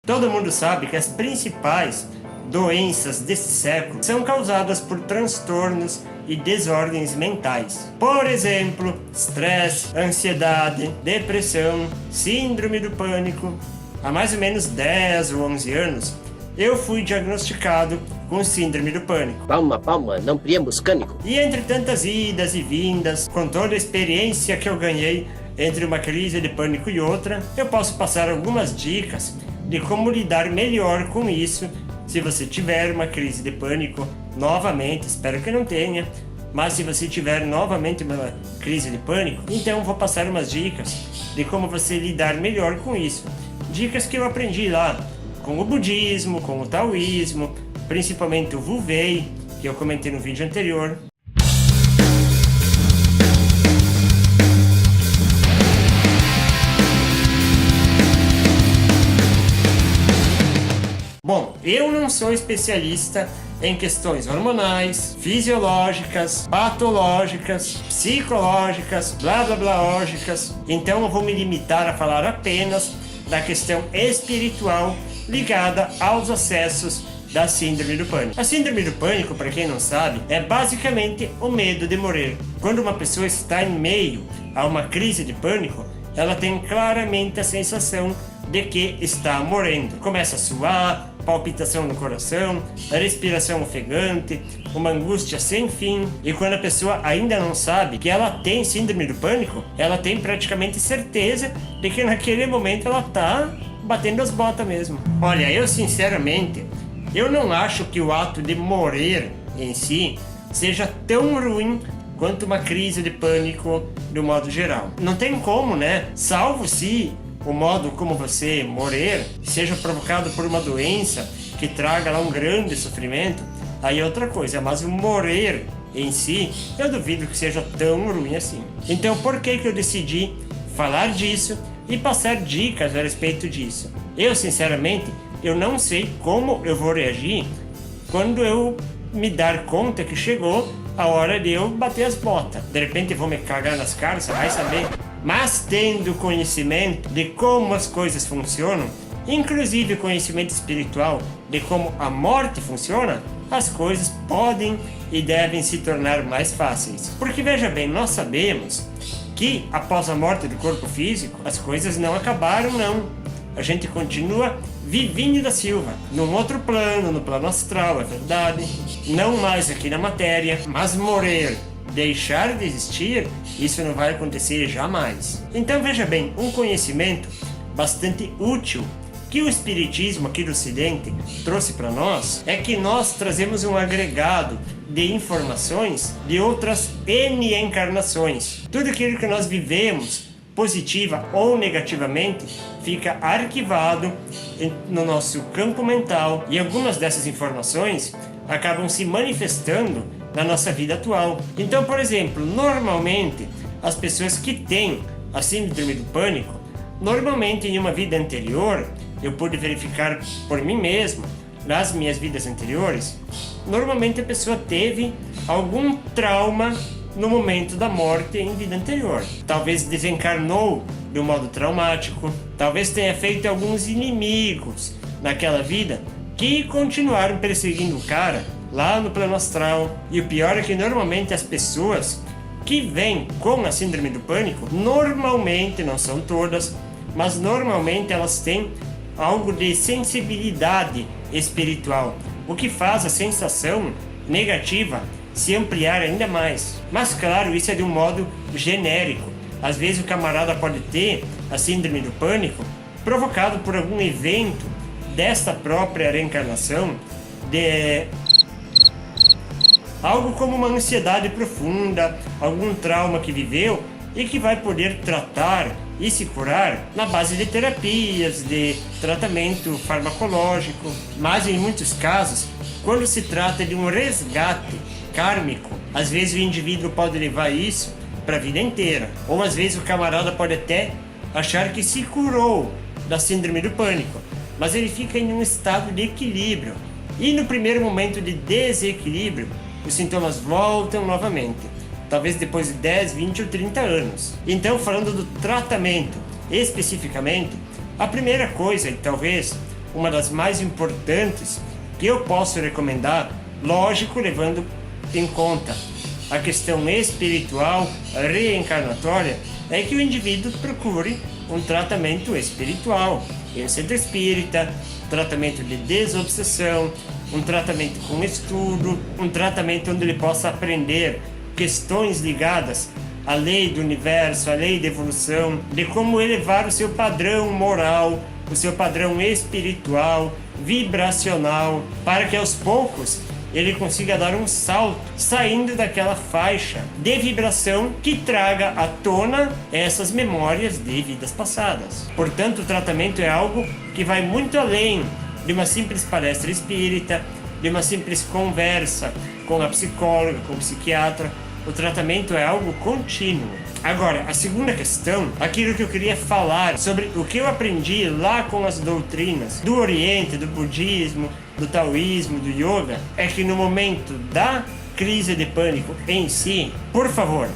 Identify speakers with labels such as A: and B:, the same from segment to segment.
A: Todo mundo sabe que as principais doenças desse século são causadas por transtornos e desordens mentais. Por exemplo, estresse, ansiedade, depressão, síndrome do pânico. Há mais ou menos 10 ou 11 anos, eu fui diagnosticado com síndrome do pânico.
B: Palma, não priemos cânico.
A: E entre tantas idas e vindas, com toda a experiência que eu ganhei entre uma crise de pânico e outra, eu posso passar algumas dicas de como lidar melhor com isso. Se você tiver uma crise de pânico novamente, espero que não tenha, mas se você tiver novamente uma crise de pânico, então vou passar umas dicas de como você lidar melhor com isso. Dicas que eu aprendi lá com o budismo, com o taoísmo, principalmente o Wu Wei, que eu comentei no vídeo anterior. Bom, eu não sou especialista em questões hormonais, fisiológicas, patológicas, psicológicas, blá blá blá-lógicas, então eu vou me limitar a falar apenas da questão espiritual ligada aos acessos da síndrome do pânico. A síndrome do pânico, para quem não sabe, é basicamente o medo de morrer. Quando uma pessoa está em meio a uma crise de pânico, ela tem claramente a sensação de que está morrendo. Começa a suar, palpitação no coração, respiração ofegante, uma angústia sem fim. E quando a pessoa ainda não sabe que ela tem síndrome do pânico, ela tem praticamente certeza de que naquele momento ela está batendo as botas mesmo. Olha, eu sinceramente, eu não acho que o ato de morrer em si seja tão ruim quanto uma crise de pânico do modo geral. Não tem como, né? Salvo se o modo como você morrer seja provocado por uma doença que traga lá um grande sofrimento, aí é outra coisa, mas o morrer em si, eu duvido que seja tão ruim assim. Então por que eu decidi falar disso e passar dicas a respeito disso? Eu sinceramente, eu não sei como eu vou reagir quando eu me dar conta que chegou a hora de eu bater as botas. De repente eu vou me cagar nas caras, você vai saber. Mas tendo conhecimento de como as coisas funcionam, inclusive conhecimento espiritual de como a morte funciona, as coisas podem e devem se tornar mais fáceis. Porque veja bem, nós sabemos que após a morte do corpo físico, as coisas não acabaram não. A gente continua vivinho da Silva, num outro plano, no plano astral, é verdade, não mais aqui na matéria, mas morrer, deixar de existir, isso não vai acontecer jamais. Então veja bem, um conhecimento bastante útil que o Espiritismo aqui do Ocidente trouxe para nós é que nós trazemos um agregado de informações de outras N encarnações. Tudo aquilo que nós vivemos, positiva ou negativamente, fica arquivado no nosso campo mental e algumas dessas informações acabam se manifestando na nossa vida atual. Então, por exemplo, normalmente as pessoas que têm a síndrome do pânico, normalmente em uma vida anterior, eu pude verificar por mim mesmo, nas minhas vidas anteriores, normalmente a pessoa teve algum trauma no momento da morte em vida anterior. Talvez desencarnou de um modo traumático, talvez tenha feito alguns inimigos naquela vida que continuaram perseguindo o cara lá no plano astral. E o pior é que normalmente as pessoas que vêm com a síndrome do pânico, normalmente, não são todas, mas normalmente elas têm algo de sensibilidade espiritual, o que faz a sensação negativa se ampliar ainda mais. Mas claro, isso é de um modo genérico. Às vezes o camarada pode ter a síndrome do pânico provocado por algum evento desta própria reencarnação, de algo como uma ansiedade profunda, algum trauma que viveu e que vai poder tratar e se curar na base de terapias, de tratamento farmacológico. Mas em muitos casos, quando se trata de um resgate kármico, às vezes o indivíduo pode levar isso para a vida inteira. Ou às vezes o camarada pode até achar que se curou da síndrome do pânico, mas ele fica em um estado de equilíbrio. E no primeiro momento de desequilíbrio, os sintomas voltam novamente, talvez depois de 10, 20 ou 30 anos. Então, falando do tratamento especificamente, a primeira coisa, e talvez uma das mais importantes que eu posso recomendar, lógico, levando em conta a questão espiritual, reencarnatória, é que o indivíduo procure um tratamento espiritual, em um centro espírita, tratamento de desobsessão, um tratamento com estudo, um tratamento onde ele possa aprender questões ligadas à lei do universo, à lei da evolução, de como elevar o seu padrão moral, o seu padrão espiritual, vibracional, para que aos poucos ele consiga dar um salto, saindo daquela faixa de vibração que traga à tona essas memórias de vidas passadas. Portanto, o tratamento é algo que vai muito além de uma simples palestra espírita, de uma simples conversa com a psicóloga, com o psiquiatra. O tratamento é algo contínuo. Agora, a segunda questão, aquilo que eu queria falar sobre o que eu aprendi lá com as doutrinas do Oriente, do budismo, do taoísmo, do yoga, é que no momento da crise de pânico em si, por favor,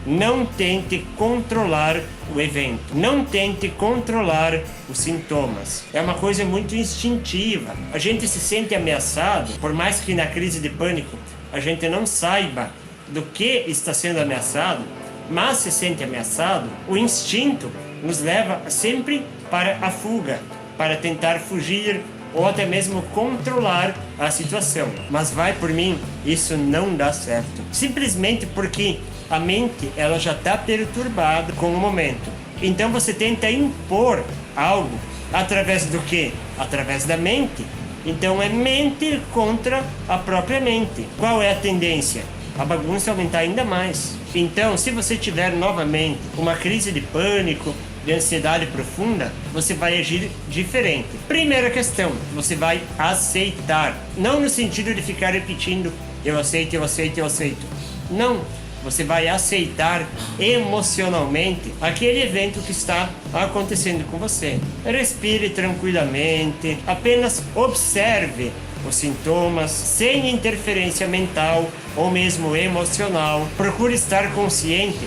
A: não tente controlar o evento, não tente controlar os sintomas. É uma coisa muito instintiva. A gente se sente ameaçado, por mais que na crise de pânico a gente não saiba do que está sendo ameaçado, mas se sente ameaçado, o instinto nos leva sempre para a fuga, para tentar fugir ou até mesmo controlar a situação. Mas vai por mim, isso não dá certo. Simplesmente porque a mente ela já está perturbada com o momento. Então você tenta impor algo através do quê? Através da mente. Então é mente contra a própria mente. Qual é a tendência? A bagunça aumentar ainda mais. Então, se você tiver novamente uma crise de pânico, de ansiedade profunda, você vai agir diferente. Primeira questão, você vai aceitar. Não no sentido de ficar repetindo, eu aceito, eu aceito, eu aceito. Não, você vai aceitar emocionalmente aquele evento que está acontecendo com você. Respire tranquilamente, apenas observe os sintomas, sem interferência mental ou mesmo emocional. Procure estar consciente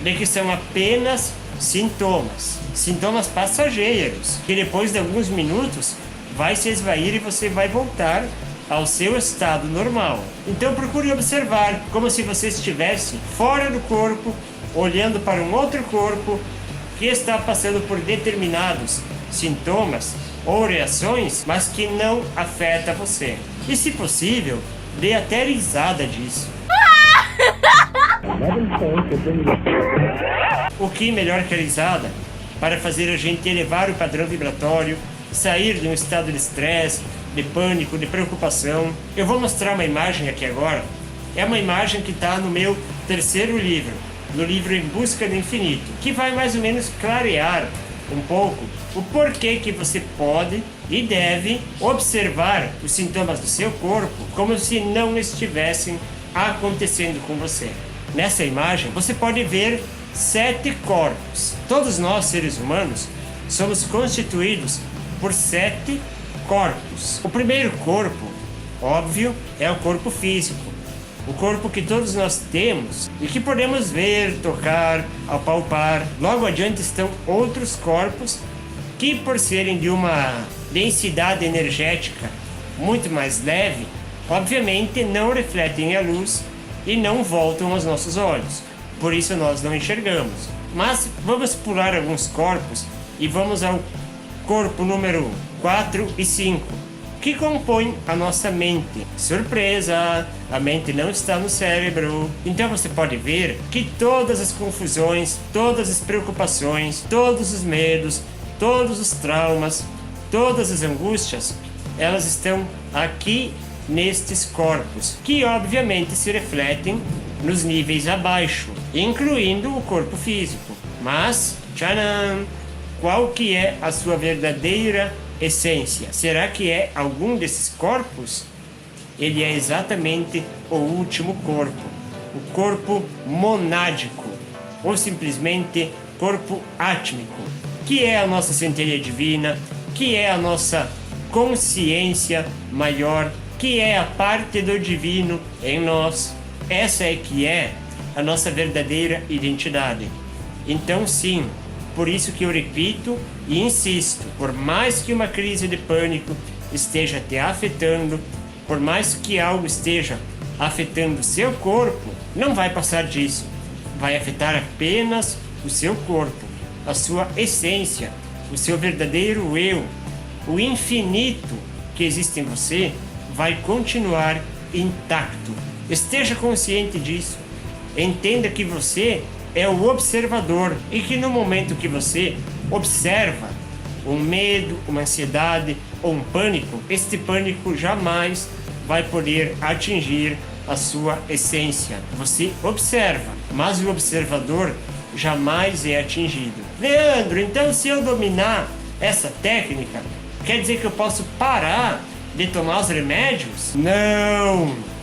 A: de que são apenas sintomas passageiros, que depois de alguns minutos vai se esvair e você vai voltar ao seu estado normal. Então procure observar como se você estivesse fora do corpo, olhando para um outro corpo que está passando por determinados sintomas ou reações, mas que não afeta você. E se possível, dê até risada disso. O que melhor que a risada para fazer a gente elevar o padrão vibratório, sair de um estado de estresse, de pânico, de preocupação. Eu vou mostrar uma imagem aqui agora. É uma imagem que está no meu terceiro livro, no livro Em Busca do Infinito, que vai mais ou menos clarear um pouco o porquê que você pode e deve observar os sintomas do seu corpo como se não estivessem acontecendo com você. Nessa imagem você pode ver 7 corpos. Todos nós, seres humanos, somos constituídos por 7 corpos. O primeiro corpo, óbvio, é o corpo físico. O corpo que todos nós temos e que podemos ver, tocar, apalpar. Logo adiante estão outros corpos que, por serem de uma densidade energética muito mais leve, obviamente não refletem a luz e não voltam aos nossos olhos. Por isso nós não enxergamos. Mas vamos pular alguns corpos e vamos ao corpo número 4 e 5. Que compõe a nossa mente. Surpresa! A mente não está no cérebro. Então você pode ver que todas as confusões, todas as preocupações, todos os medos, todos os traumas, todas as angústias, elas estão aqui nestes corpos, que obviamente se refletem nos níveis abaixo, incluindo o corpo físico. Mas, tcharam! Qual que é a sua verdadeira essência? Será que é algum desses corpos? Ele é exatamente o último corpo, o corpo monádico, ou simplesmente corpo átmico, que é a nossa centelha divina, que é a nossa consciência maior, que é a parte do divino em nós. Essa é que é a nossa verdadeira identidade. Então sim, Por isso que eu repito e insisto, por mais que uma crise de pânico esteja te afetando, por mais que algo esteja afetando o seu corpo, não vai passar disso. Vai afetar apenas o seu corpo, a sua essência, o seu verdadeiro eu, o infinito que existe em você vai continuar intacto. Esteja consciente disso. Entenda que você é o observador e que no momento que você observa um medo, uma ansiedade ou um pânico, este pânico jamais vai poder atingir a sua essência. Você observa, mas o observador jamais é atingido. Leandro, então se eu dominar essa técnica, quer dizer que eu posso parar de tomar os remédios?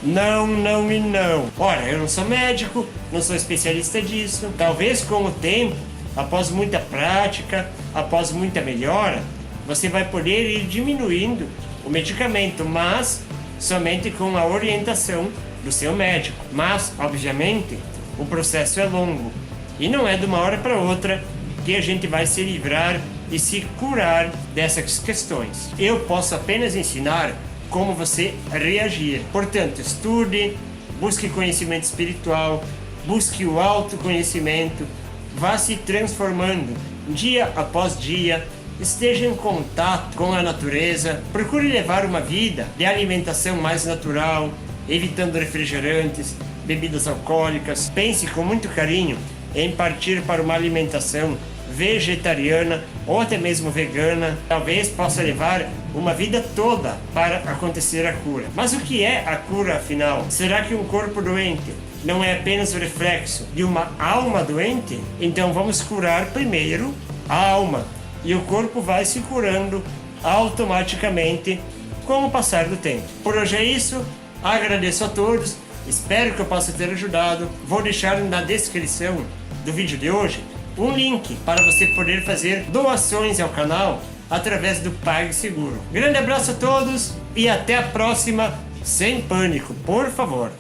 A: Não, não e não. Ora, eu não sou médico, não sou especialista disso. Talvez com o tempo, após muita prática, após muita melhora, você vai poder ir diminuindo o medicamento, mas somente com a orientação do seu médico. Mas, obviamente, o processo é longo e não é de uma hora para outra que a gente vai se livrar e se curar dessas questões. Eu posso apenas ensinar como você reagir. Portanto, estude, busque conhecimento espiritual, busque o autoconhecimento, vá se transformando dia após dia, esteja em contato com a natureza, procure levar uma vida de alimentação mais natural, evitando refrigerantes, bebidas alcoólicas. Pense com muito carinho em partir para uma alimentação vegetariana ou até mesmo vegana. Talvez possa levar uma vida toda para acontecer a cura. Mas o que é a cura afinal? Será que um corpo doente não é apenas o reflexo de uma alma doente? Então vamos curar primeiro a alma e o corpo vai se curando automaticamente com o passar do tempo. Por hoje é isso, agradeço a todos, espero que eu possa ter ajudado. Vou deixar na descrição do vídeo de hoje um link para você poder fazer doações ao canal através do PagSeguro. Grande abraço a todos e até a próxima, sem pânico, por favor.